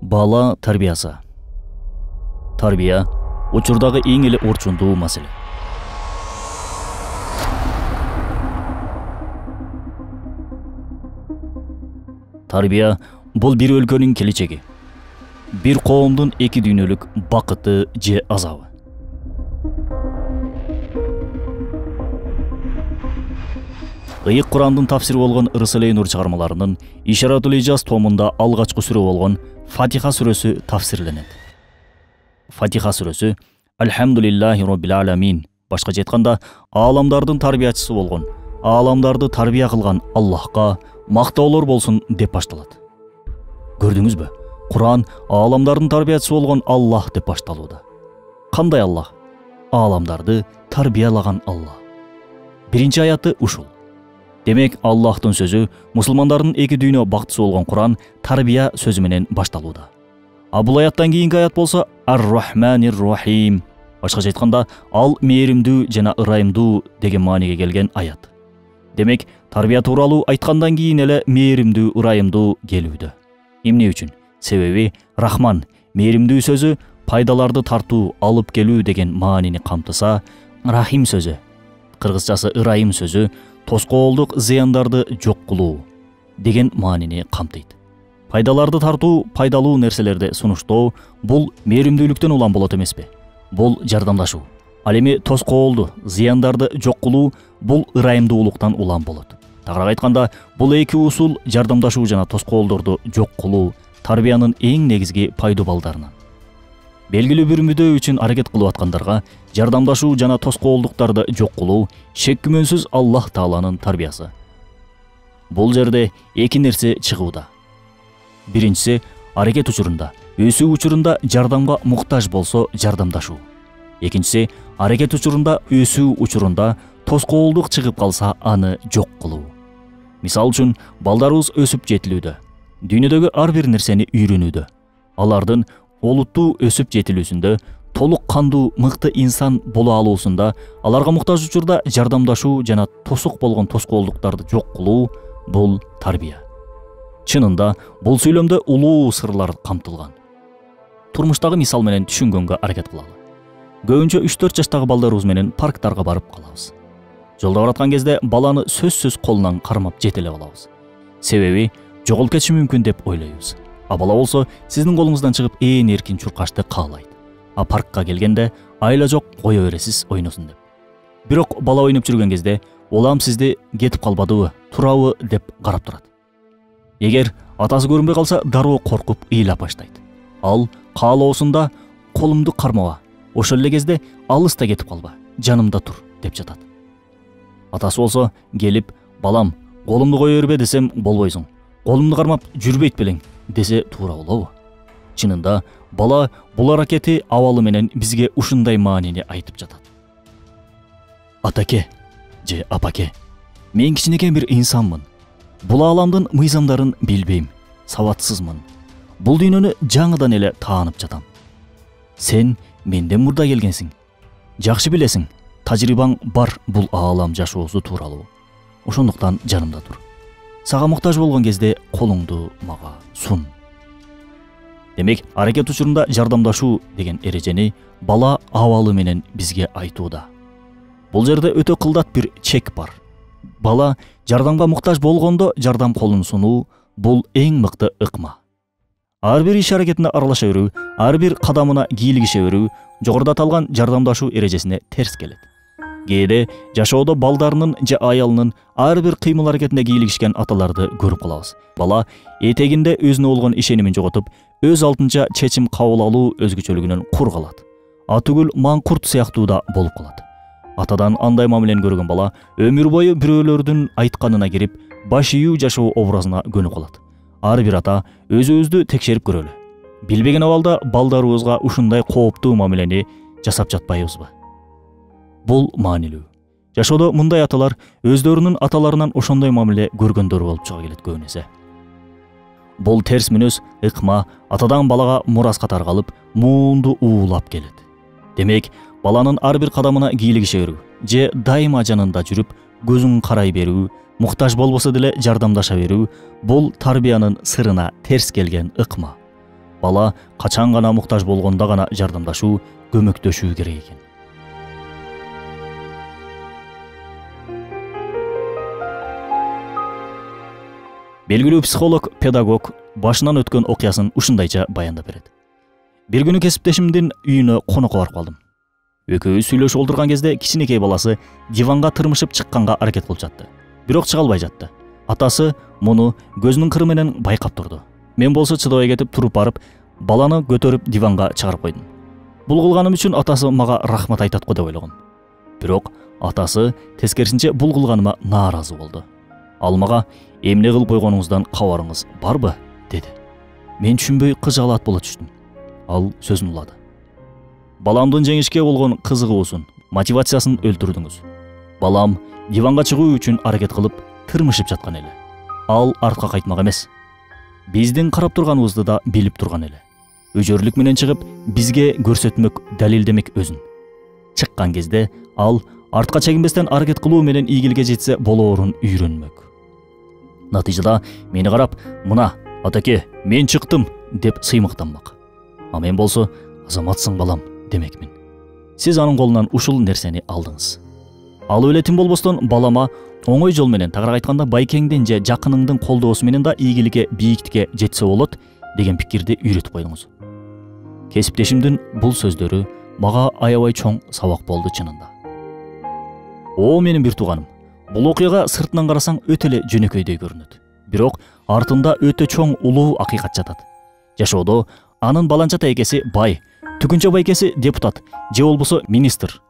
Бала тарбиясы. Тарбия учурдагы эң эле орчундуу маселе. Тарбия бул бир өлкөнүн келечеги. Бир коомдун эки дүйнөлүк бакыты же азабы. Ыйык Курандын тафсири болгон Рысалай Нур чыгармаларынын Ишаратул Ижаз томунда алгачкы сүрө болгон Фатиха сүрөсү тафсирленет. Фатиха сүрөсү Альхамдулиллахи Роббил Аламин, башкача айтканда ааламдардын тарбиячысы болгон, ааламдарды тарбия кылган Аллахка мактоолор болсун деп башталат. Көрдүңүзбү? Куран ааламдардын тарбиячысы болгон Аллах деп башталууда. Кандай Аллах? Ааламдарды тарбиялаган Аллах. Биринчи аяты ушул. Демек, Аллахтын сөзү мусулмандардын эки дүйнө бактысы болгон Куран тарбия сөзү менен башталууда. А бул аяттан кийинки аят болсо Ар-Рахманир Рахим. Башкача айтканда, ал мээримдүү жана ырайымдуу деген мааниге келген аят. Демек, тарбия тууралуу айткандан кийин эле мээримдүү, ырайымдуу келүүдө. Эмне үчүн? Себеби Рахман, мээримдүү сөзү пайдаларды тартуу, алып келүү деген маанини камтыса, Рахим сөзү, кыргызчасы ырайым сөзү тоскоолдук зыяндарды жок кылуу деген маанини камтыйт. Пайдаларды тартуу, пайдалуу нерселерди сунуштоо бул мээримдүүлүктөн улам болот эмеспи? Бул жардамдашуу. Ал эми тоскоолду, зыяндарды жок кылуу бул ырайымдуулуктан улам болот. Тагыраак айтканда, бул эки усул жардамдашуу жана тоскоолдорду жок кылуу тарбиянын эң негизги пайдуу балдарынан. Белгилүү бир мүдөө үчүн аракет кылып аткандарга жардамдашуу жана тоскоолдуктарды жок кылуу шек күмөнсүз Аллах Тааланын тарбиясы. Бул жерде эки нерсе чыгууда. Биринчиси, аракет учурунда, өсүү учурунда жардамга муктаж болсо жардамдашуу. Экинчиси, аракет учурунда, өсүү учурунда тоскоолдук чыгып калса аны жок кылуу. Мисал үчүн, балдарыбыз өсүп жетилүүдө, дүйнөдөгү ар бир нерсени үйрөнүүдө, алардын олуттуу өсүп жетилүүсүндө, толук кандуу мыкты инсан боло алуусунда, аларга муктаж учурда жардамдашуу жана тосук болгон тоскоолдуктарды жок кылуу бул тарбия. Чынында бул сүйлөмдө улуу сырлар камтылган. Турмуштагы мисал менен түшүнгөнгө аракет кылалы. Көбүнчө 3-4 жаштагы балдарыбыз менен парктарга барып калабыз. Жолдо бараткан кезде баланы сөзсүз колунан кармап жете эле калабыз. Себеби жоголуп кетиши мүмкүн деп ойлойбуз. А бала болсо сиздин колуңуздан чыгып ээн эркин чуркашты каалайт. А паркка келгенде айла жок кое бересиз ойносун деп. Бирок бала ойноп жүргөн кезде улам сизди кетип калбадыбы, турабы деп карап турат. Эгер атасы көрүнбөй калса дароо коркуп ыйлап баштайт. Ал каалоосунда колумду кармаба, ошол эле кезде алыста кетип калба, жанымда тур деп жатат. Атасы болсо келип, балам, колумду кое бербе десем болбойсуң. Колумду кармап жүрбөйт белең десе туура болобу? Чынында бала бул аракети абалы менен бизге ушундай маанини айтып жатат. Атаке же апаке, мен кичинекей бир инсанмын. Бул ааламдын мыйзамдарын билбейм, сабатсызмын. Бул дүйнөнү жаңыдан эле таанып жатам. Сен менден мурда келгенсиң. Жакшы билесиң, тажрыйбаң бар бул аалам жашоосу тууралуу. Ошондуктан жанымда тур. Сага муктаж болгон кезде колуңду мага сун. Демек, аракет учурунда жардамдашуу деген эрежени бала абалы менен бизге айтууда. Бул жерде өтө кылдат бир чек бар. Бала жардамга муктаж болгондо жардам колун сунуу бул эң мыкты ыкма. Ар бир иш аракетине аралаша берүү, ар бир кадамына кийлигише берүү жогоруда аталган жардамдашуу эрежесине терс келет. Кээде жашоодо балдарынын же аялынын ар бир кыймыл аракетине кийлигишкен аталарды көрүп калабыз. Бала этегинде өзүнө болгон ишенимин жоготуп, өз алдынча чечим кабыл алуу өзгөчөлүгүнөн кур калат. Атүгүл маңкурт сыяктуу да болуп калат. Атадан андай мамилени көргөн бала өмүр бою бирөөлөрдүн айтканына кирип, баш ийүү жашоо образына көнүп калат. Ар бир ата өзүбүздү текшерип көрөлү. Билбеген абалда балдарыбызга ушундай кооптуу мамилени жасап жатпайбызбы? Бул маанилүү. Жашоодо мындай аталар өздөрүнүн аталарынан ошондой мамиле көргөндөр болуп чыга келет көбүнесе. Бул терс мүнөз ыкма атадан балага мурас катары калып, муунду уулап келет. Демек, баланын ар бир кадамына кийлигише берүү, же дайыма жанында жүрүп, көзүн карай берүү, муктаж болбосо деле жардамдаша берүү бул тарбиянын сырына терс келген ыкма. Бала качан гана муктаж болгондо гана жардамдашуу, көмөктөшүү керек экен. Белгилүү психолог, педагог башынан өткөн окуясын ушундайча баяндап берет. Бир күнү кесиптешимдин үйүнө конокко барып калдым. Экөөбүз сүйлөшүп олтурган кезде кичинекей баласы диванга тырмышып чыкканга аракет кылып жатты. Бирок чыга албай жатты. Атасы муну көзүнүн кыры менен байкап турду. Мен болсо чыдабай кетип туруп барып, баланы көтөрүп диванга чыгарып койдум. Бул кылганым үчүн атасы мага рахмат айтат го деп ойлогом. Бирок атасы тескерисинче бул кылганыма нааразы болду. Ал мага эмне кылып койгонуңуздан кабарыңыз барбы деди. Мен түшүнбөй кыжаалат боло түштүм. Ал сөзүн улады. Баламдын жеңишке болгон кызыгуусун, мотивациясын өлтүрдүңүз. Балам диванга чыгуу үчүн аракет кылып тырмышып жаткан эле. Ал артка кайтмак эмес. Биздин карап турганыбызды да билип турган эле. Өжөрлүк менен чыгып, бизге көрсөтмөк, далилдемек өзүн. Чыккан кезде ал артка чегинбестен аракет кылуу менен ийгиликке жетсе болоорун үйрөнмөк. Натыйжада мени карап, мына, атаке, мен чыктым деп сыймыктанмак. А мен болсо, азаматсың балам демекмин. Сиз анын колунан ушул нерсени алдыңыз. Ал өлетим болбостон балама оңой жол менен, тагыраак айтканда байкеңдин же жакыныңдын колдоосу менен да ийгиликке, бийиктикке жетсе болот деген пикирди үйрөтүп койдуңуз. Кесиптешимдин бул сөздөрү мага аябай чоң сабак болду чынында. О, менин бир тууганым. Бул окуяга сыртынан карасаң өтө эле жөнөкөйдөй көрүнөт. Бирок артында өтө чоң улуу акыйкат жатат. Жашоодо анын баланчата экеси бай, түкүнчө байкеси депутат, же болбосо министр.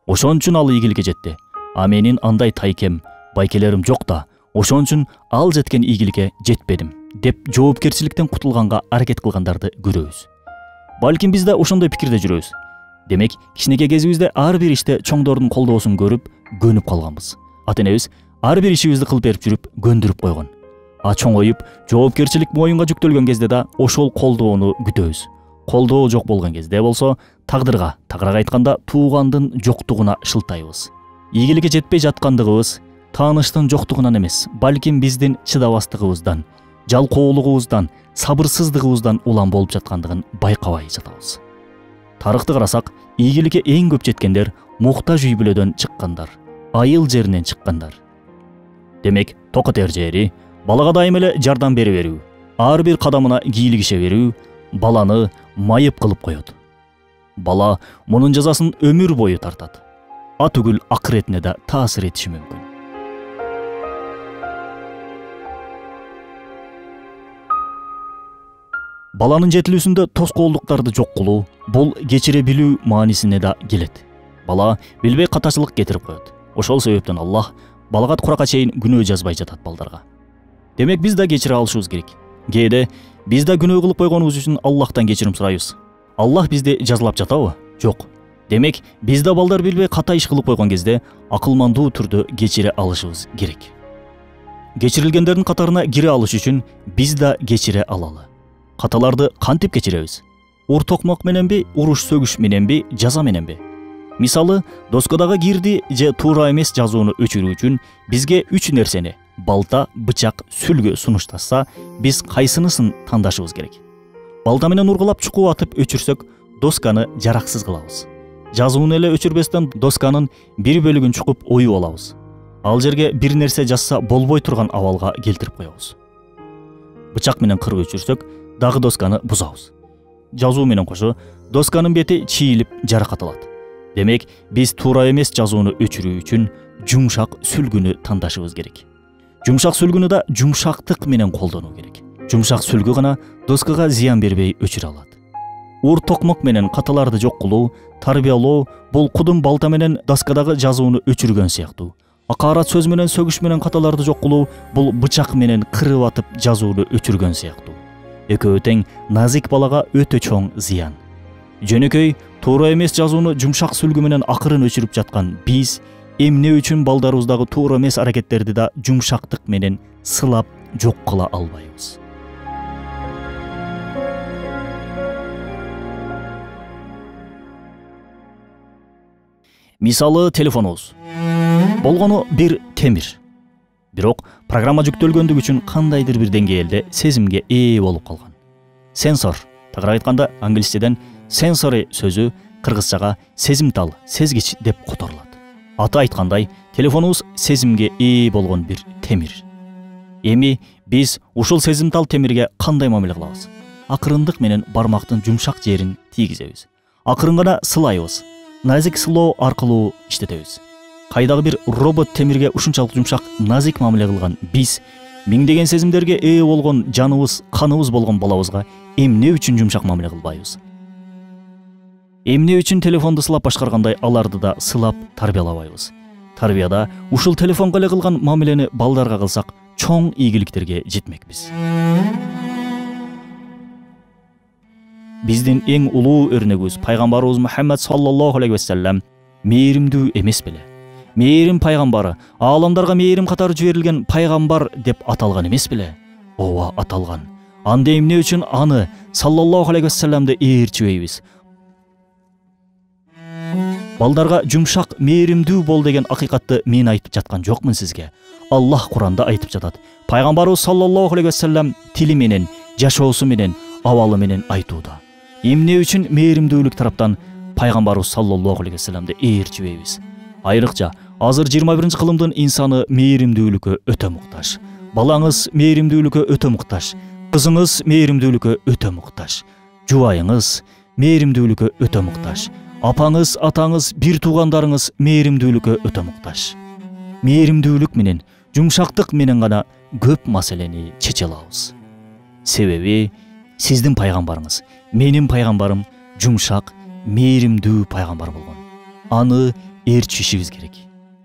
Ошон үчүн ал ийгиликке жетти. А менин андай тайкем, байкелерим жок да, ошон үчүн ал жеткен ийгиликке жетпедим деп жоопкерчиликтен кутулганга аракет кылгандарды көрөбүз. Балким биз да ошондой пикирде жүрөбүз. Демек, кичинекей кезибизде ар бир иште чоңдордун колдоосун көрүп, көнүп калганбыз. Ата-энебиз ар бир ишибизди кылып берип жүрүп, көндүрүп койгон. А чоңоюп, жоопкерчилик моюнга жүктөлгөн кезде да ошол колдоону күтөбүз. Колдоо жок болгон кезде болсо, тагдырга, тагыраак айтканда, туугандын жоктугуна шылтайбыз. Ийгиликке жетпей жаткандыгыбыз тааныштын жоктугунан эмес, балким биздин чыдабастыгыбыздан, жалкоолугубуздан, сабырсыздыгыбыздан улам болуп жаткандыгын байкабай жатабыз. Тарыхты карасак, ийгиликке эң көп жеткендер муктаж үй бүлөдөн чыккандар, айыл жеринен чыккандар. Демек, токотер жери, балага дайым эле жардам бере берүү, ар бир кадамына кийлигише берүү баланы майып кылып коет. Бала мунун жазасын өмүр бою тартат. А түгүл акыретине да таасир этиши мүмкүн. Баланын жетилүүсүндө тоскоолдуктарды жок кылуу, бул кечире билүү маанисине да келет. Бала билбей катачылык кетирип коет. Ошол себептен Аллах балагат куракка чейин күнөө жазбай жатат балдарга. Демек биз да кечире алышыбыз керек. Кээде биз да күнөө кылып койгонубуз үчүн Аллахтан кечирим сурайбыз. Аллах бизди жазалап жатабы? Жок. Демек, биз да балдар билбей ката иш кылып койгон кезде акылмандуу түрдө кечире алышыбыз керек. Кечирилгендердин катарына кире алыш үчүн биз да кечире алалы. Каталарды кантип кечиребиз? Ур токмок мененби, уруш сөгүш мененби, жаза мененби? Мисалы, доскадагы кирди же туура эмес жазууну өчүрүү үчүн бизге 3 нерсени балта, бычак, сүлгү сунуштаса, биз кайсынысын тандашыбыз керек? Балта менен ургулап чукуп атып өчүрсөк, досканы жараксыз кылабыз. Жазууну эле өчүрбестен досканын бир бөлүгүн чукуп оюп алабыз. Ал жерге бир нерсе жазса болбой турган абалга келтирип коебуз. Бычак менен кырып өчүрсөк, дагы досканы бузабыз. Жазуу менен кошо досканын бети чийилип жаракат алат. Демек, биз туура эмес жазууну өчүрүү үчүн жумшак сүлгүнү тандашыбыз керек. Жумшак сүлгүнү да жумшактык менен колдонуу керек. Жумшак сүлгү гана доскага зыян бербей өчүрө алат. Ур токмок менен каталарды жок кылуу, тарбиялоо бул кудум балта менен доскадагы жазууну өчүргөн сыяктуу. Акарат сөз менен сөгүш менен каталарды жок кылуу бул бычак менен кырып атып жазууну өчүргөн сыяктуу. Экөө тең назик балага өтө чоң зыян. Жөнөкөй туура эмес жазууну жумшак сүлгү менен акырын өчүрүп жаткан биз эмне үчүн балдарыбыздагы туура эмес аракеттерди да жумшактык менен сылап жок кыла албайбыз? Мисалы, телефонубуз. Болгону бир темир. Бирок программа жүктөлгөндүгү үчүн кандайдыр бир деңгээлде сезимге ээ болуп калган. Сенсор, Тагыраак айтканда, англисчеден sensory сөзү кыргызчага сезимтал, сезгич деп которулат. Аты айткандай, телефонубуз сезимге ээ болгон бир темир. Эми биз ушул сезимтал темирге кандай мамиле кылабыз? Акырындык менен бармактын жумшак жерин тийгизебиз. Акырын гана сылайбыз. Назик сылоо аркылуу иштетебиз. Кайдагы бир робот темирге ушунчалык жумшак, назик мамиле кылган биз миңдеген сезимдерге ээ болгон жаныбыз, каныбыз болгон балабызга эмне үчүн жумшак мамиле кылбайбыз? Эмне үчүн телефонду сылап башкаргандай аларды да сылап тарбиялабайбыз? Тарбияда ушул телефонго эле кылган мамилени балдарга кылсак, чоң ийгиликтерге жетмекпиз. Биздин эң улуу өрнөгүбүз пайгамбарыбыз Мухаммад саллаллаху алейхи вассалам мээримдүү эмес беле? Мээрим пайгамбары, ааламдарга мээрим катары жиберилген пайгамбар деп аталган эмес беле? Ооба, аталган. Анда эмне үчүн аны саллаллаху алейхи вассаламды ээрчибейбиз? Балдарга жумшак, мээримдүү бол деген акыйкатты мен айтып жаткан жокмун сизге. Аллах Куранда айтып жатат. Пайгамбарыбыз саллаллаху алейхи вассалам тили менен, жашоосу менен, абалы менен айтууда. Эмне үчүн мээримдүүлүк тараптан пайгамбарыбыз саллаллаху алейхи вассаламды ээрчибейбиз? Айрыкча азыр 21 кылымдын инсаны мээримдүүлүккө өтө муктаж. Балаңыз мээримдүүлүккө өтө муктаж. Кызыңыз мээримдүүлүккө өтө муктаж. Жубайыңыз мээримдүүлүккө өтө муктаж. Апаңыз, атаңыз, бир туугандарыңыз мээримдүүлүккө өтө муктаж. Мээримдүүлүк менен, жумшактык менен гана көп маселени чече алабыз. Себеби сиздин пайгамбарыңыз, менин пайгамбарым жумшак, мээримдүү пайгамбар болгон. Аны ээрчишибиз керек.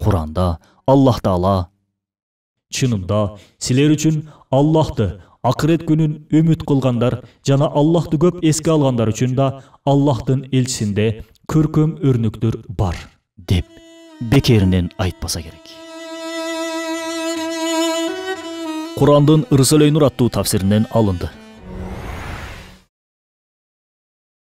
Куранда Аллах Таала чынында силер үчүн Аллахты, акырет күнүн үмүт кылгандар жана Аллахты көп эске алгандар үчүн да Аллахтын элчисинде көркөм өрнөктөр бар деп бекеринен айтпаса керек. Курандын Ырыс-өлөйнур аттуу тафсиринен алынды.